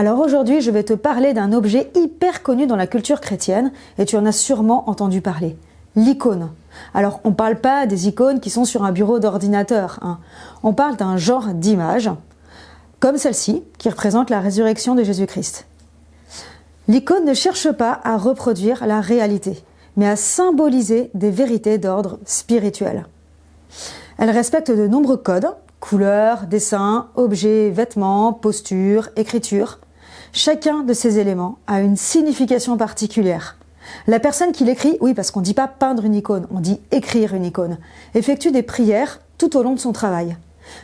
Alors aujourd'hui, je vais te parler d'un objet hyper connu dans la culture chrétienne et tu en as sûrement entendu parler. L'icône. Alors on ne parle pas des icônes qui sont sur un bureau d'ordinateur, hein. On parle d'un genre d'image, comme celle-ci, qui représente la résurrection de Jésus-Christ. L'icône ne cherche pas à reproduire la réalité, mais à symboliser des vérités d'ordre spirituel. Elle respecte de nombreux codes, couleurs, dessins, objets, vêtements, postures, écritures. Chacun de ces éléments a une signification particulière. La personne qui l'écrit, oui parce qu'on ne dit pas peindre une icône, on dit écrire une icône, effectue des prières tout au long de son travail.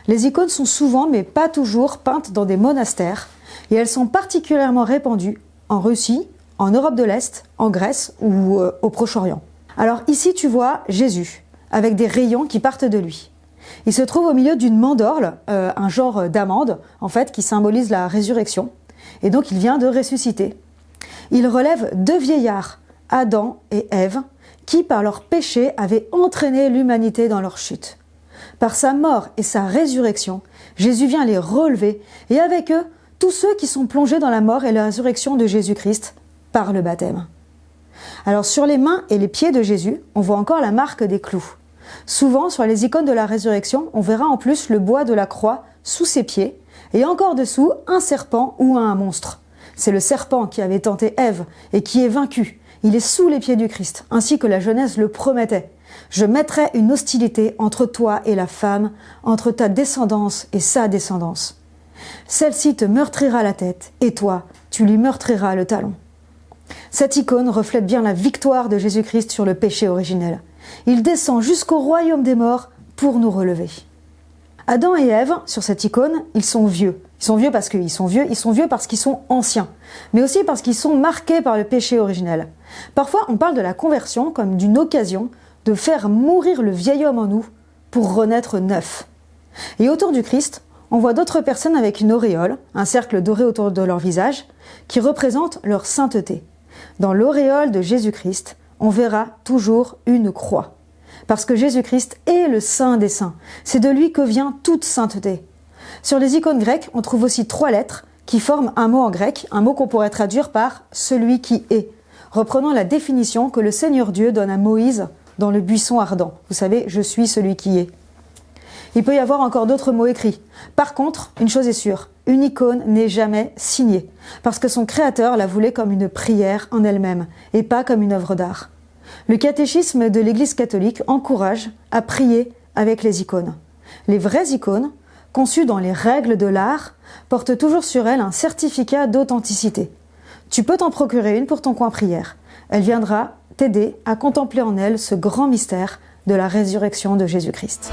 Les icônes sont souvent, mais pas toujours, peintes dans des monastères et elles sont particulièrement répandues en Russie, en Europe de l'Est, en Grèce ou au Proche-Orient. Alors ici tu vois Jésus, avec des rayons qui partent de lui. Il se trouve au milieu d'une mandorle, un genre d'amande, en fait, qui symbolise la résurrection. Et donc, il vient de ressusciter. Il relève deux vieillards, Adam et Ève, qui, par leur péché, avaient entraîné l'humanité dans leur chute. Par sa mort et sa résurrection, Jésus vient les relever, et avec eux, tous ceux qui sont plongés dans la mort et la résurrection de Jésus-Christ par le baptême. Alors, sur les mains et les pieds de Jésus, on voit encore la marque des clous. Souvent, sur les icônes de la résurrection, on verra en plus le bois de la croix sous ses pieds et encore dessous un serpent ou un monstre. C'est le serpent qui avait tenté Ève et qui est vaincu. Il est sous les pieds du Christ, ainsi que la Genèse le promettait. Je mettrai une hostilité entre toi et la femme, entre ta descendance et sa descendance. Celle-ci te meurtrira la tête et toi, tu lui meurtriras le talon. Cette icône reflète bien la victoire de Jésus-Christ sur le péché originel. Il descend jusqu'au royaume des morts pour nous relever. Adam et Ève, sur cette icône, ils sont vieux. Ils sont vieux parce qu'ils sont vieux parce qu'ils sont anciens, mais aussi parce qu'ils sont marqués par le péché originel. Parfois, on parle de la conversion comme d'une occasion de faire mourir le vieil homme en nous pour renaître neuf. Et autour du Christ, on voit d'autres personnes avec une auréole, un cercle doré autour de leur visage, qui représente leur sainteté. Dans l'auréole de Jésus-Christ, on verra toujours une croix. Parce que Jésus-Christ est le Saint des Saints. C'est de lui que vient toute sainteté. Sur les icônes grecques, on trouve aussi 3 lettres qui forment un mot en grec, un mot qu'on pourrait traduire par « celui qui est », reprenant la définition que le Seigneur Dieu donne à Moïse dans le buisson ardent. Vous savez, « je suis celui qui est ». Il peut y avoir encore d'autres mots écrits. Par contre, une chose est sûre, une icône n'est jamais signée, parce que son créateur la voulait comme une prière en elle-même, et pas comme une œuvre d'art. Le catéchisme de l'Église catholique encourage à prier avec les icônes. Les vraies icônes, conçues dans les règles de l'art, portent toujours sur elles un certificat d'authenticité. Tu peux t'en procurer une pour ton coin prière. Elle viendra t'aider à contempler en elle ce grand mystère de la résurrection de Jésus-Christ.